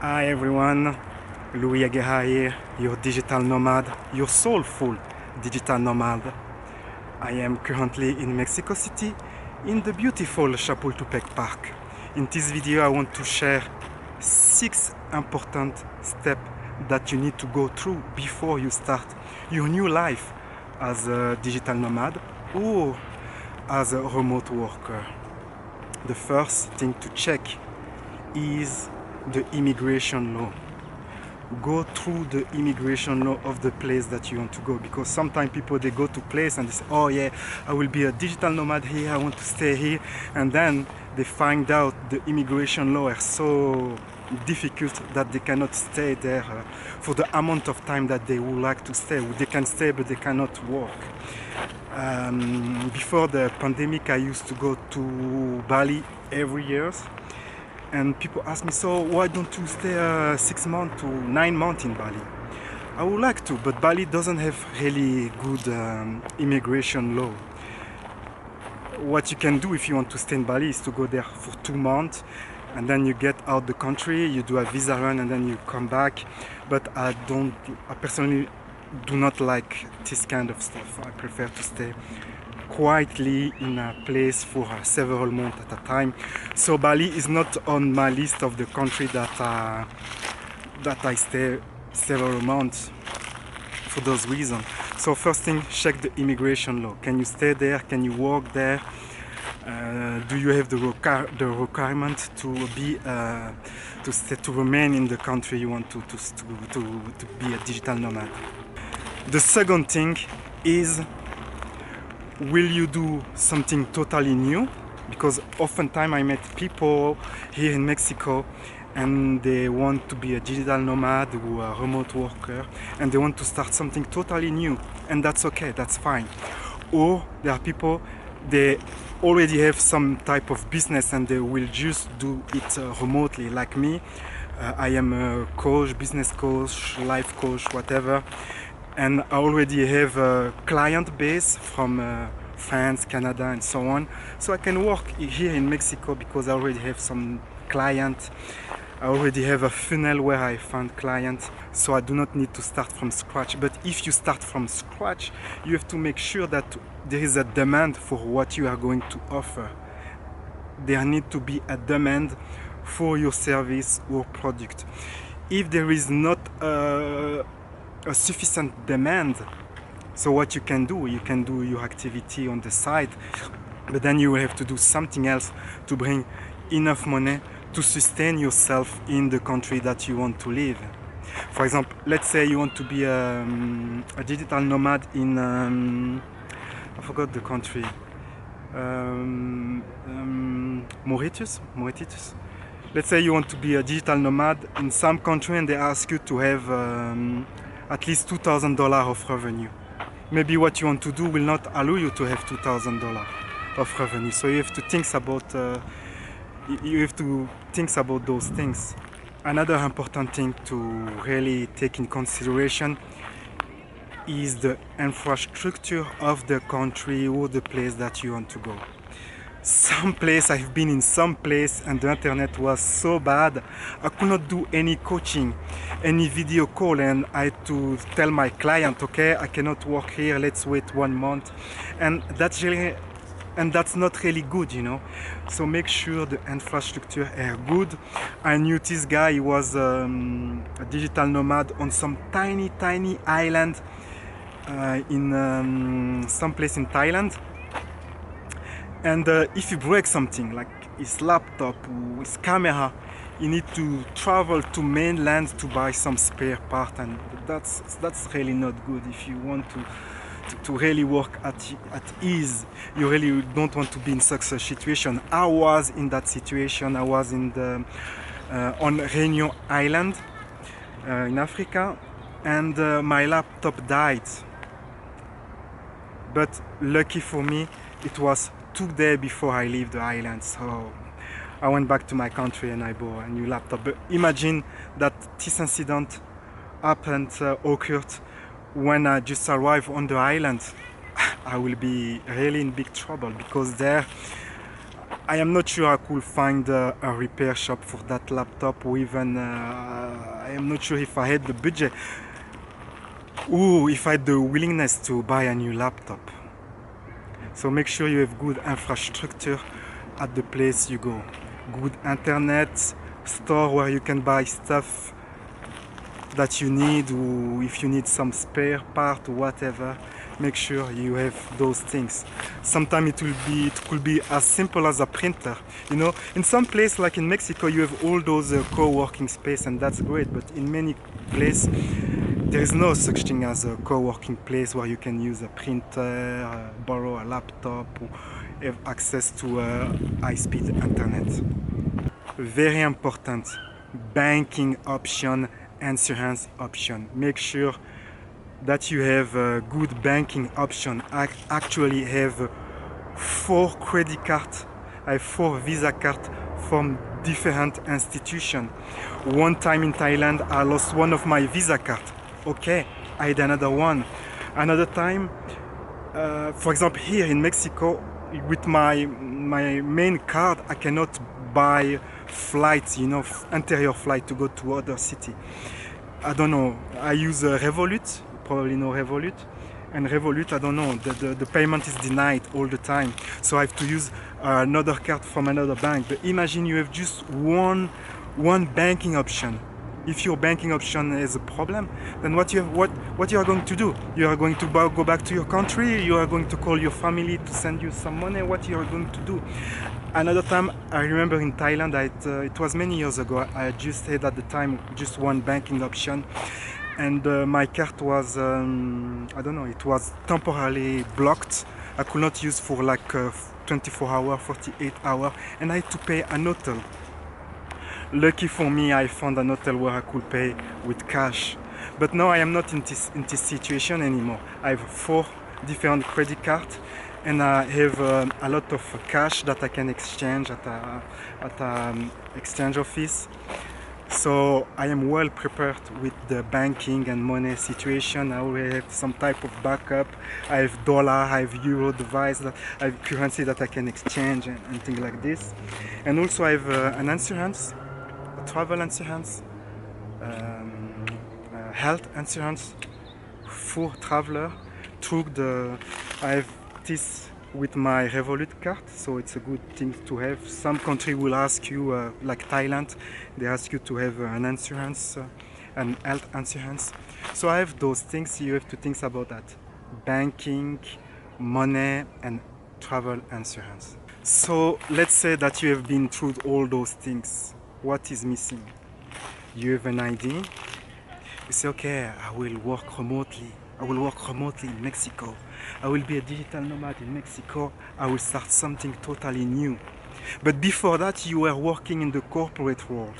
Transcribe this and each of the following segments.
Hi everyone, Louis Agueha here, your digital nomad, your soulful digital nomad. I am currently in Mexico City in the beautiful Chapultepec Park. In this video I want to share 6 important steps that you need to go through before you start your new life as a digital nomad or as a remote worker. The first thing to check is the immigration law. Go through the immigration law of the place that you want to go, because sometimes people, they go to place and they say, oh yeah, I will be a digital nomad here, I want to stay here, and then they find out the immigration law is so difficult that they cannot stay there for the amount of time that they would like to stay. They can stay but they cannot work. Before the pandemic I used to go to Bali every year, and people ask me, so why don't you stay 6 months to 9 months in Bali? I would like to, but Bali doesn't have really good immigration law. What you can do if you want to stay in Bali is to go there for 2 months, and then you get out the country, you do a visa run, and then you come back. But I personally do not like this kind of stuff. I prefer to stay quietly in a place for several months at a time. So Bali is not on my list of the country that I stay several months for those reasons. So first thing, check the immigration law. Can you stay there? Can you work there? Do you have the requirement to be to remain in the country you want to be a digital nomad? The second thing is, will you do something totally new? Because oftentimes I met people here in Mexico and they want to be a digital nomad or a remote worker, and they want to start something totally new, and that's okay, that's fine. Or there are people, they already have some type of business and they will just do it remotely, like me. I am a coach, business coach, life coach, whatever, and I already have a client base from France, Canada, and so on. So I can work here in Mexico because I already have some clients. I already have a funnel where I find clients, so I do not need to start from scratch. But if you start from scratch, you have to make sure that there is a demand for what you are going to offer. There needs to be a demand for your service or product. If there is not a sufficient demand, so what you can do your activity on the side, but then you will have to do something else to bring enough money to sustain yourself in the country that you want to live. For example, let's say you want to be a digital nomad in I forgot the country, Mauritius. Let's say you want to be a digital nomad in some country and they ask you to have at least $2,000 of revenue. Maybe what you want to do will not allow you to have $2,000 of revenue. So you have to think about those things. Another important thing to really take in consideration is the infrastructure of the country or the place that you want to go. I've been in some place and the internet was so bad I could not do any coaching, any video call, and I had to tell my client, okay, I cannot work here, let's wait 1 month, and that's not really good, you know. So make sure the infrastructure are good. I knew this guy, he was a digital nomad on some tiny island in some place in Thailand. And if you break something like his laptop or his camera, you need to travel to mainland to buy some spare part, and that's really not good. If you want to really work at ease, you really don't want to be in such a situation. I was in that situation. I was in on Réunion Island in Africa, and my laptop died. But lucky for me, it was 2 days before I leave the island, so I went back to my country and I bought a new laptop. But imagine that this incident occurred when I just arrived on the island. I will be really in big trouble, because there I am not sure I could find a repair shop for that laptop, or even I am not sure if I had the budget, or if I had the willingness to buy a new laptop. So make sure you have good infrastructure at the place you go. Good internet, store where you can buy stuff that you need, or if you need some spare part or whatever, make sure you have those things. Sometimes it could be as simple as a printer. You know, in some place like in Mexico, you have all those co-working space, and that's great. But in many places, there is no such thing as a co-working place where you can use a printer, borrow a laptop, or have access to high-speed internet. Very important, banking option, insurance option. Make sure that you have a good banking option. I actually have 4 credit cards. I have 4 Visa cards from different institutions. One time in Thailand, I lost one of my Visa cards. Okay, I had another one. Another time, for example, here in Mexico, with my main card, I cannot buy flights, you know, interior flight to go to other city. I don't know. I use Revolut. You probably know Revolut. And Revolut, I don't know. The payment is denied all the time. So I have to use another card from another bank. But imagine you have just one banking option. If your banking option is a problem, then what you are going to do? You are going to go back to your country. You are going to call your family to send you some money. What you are going to do? Another time, I remember in Thailand, it was many years ago, I just had at the time just one banking option, and my card was, I don't know, it was temporarily blocked. I could not use for like 24 hours, 48 hours, and I had to pay an hotel. Lucky for me, I found an hotel where I could pay with cash. But now I am not in this situation anymore. I have 4 different credit cards, and I have a lot of cash that I can exchange at an exchange office. So I am well prepared with the banking and money situation. I already have some type of backup. I have dollar, I have euro device, I have currency that I can exchange and things like this. And also I have an insurance, a travel insurance, health insurance for traveler. I have this with my Revolut card, so it's a good thing to have. Some country will ask you, like Thailand, they ask you to have an insurance, an health insurance. So I have those things. You have to think about that: banking, money, and travel insurance. So let's say that you have been through all those things. What is missing? You have an idea. You say, okay, I will work remotely. I will work remotely in Mexico. I will be a digital nomad in Mexico. I will start something totally new. But before that, you were working in the corporate world.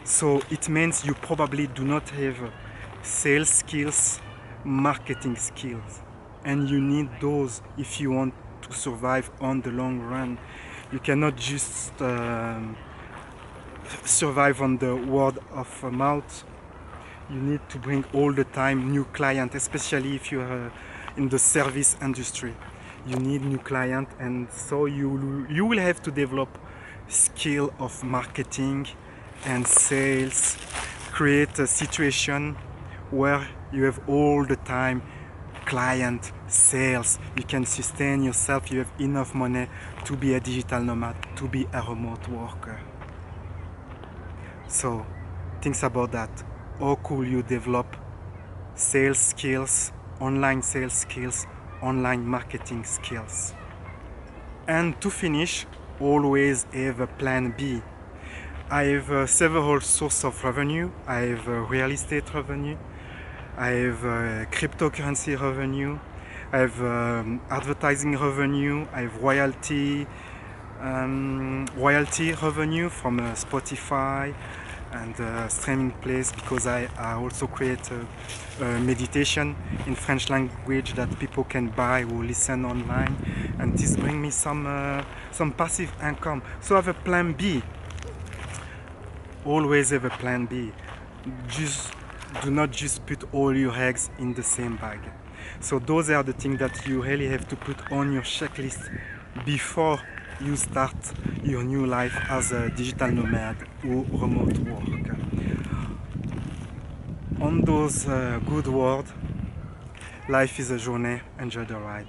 So it means you probably do not have sales skills, marketing skills. And you need those if you want to survive on the long run. You cannot just survive on the word of mouth. You need to bring all the time new clients, especially if you are in the service industry. You need new clients, and so you will have to develop skill of marketing and sales. Create a situation where you have all the time client sales. You can sustain yourself. You have enough money to be a digital nomad, to be a remote worker. So think about that. How could you develop sales skills, online sales skills, online marketing skills? And to finish, always have a plan B. I have several sources of revenue. I have real estate revenue. I have cryptocurrency revenue. I have advertising revenue. I have royalty revenue from Spotify and streaming place, because I also create meditation in French language that people can buy or listen online, and this brings me some passive income. So I have a plan B. Always have a plan B. Just do not just put all your eggs in the same bag. So those are the things that you really have to put on your checklist before you start your new life as a digital nomad or remote work. On those good words, life is a journey, enjoy the ride.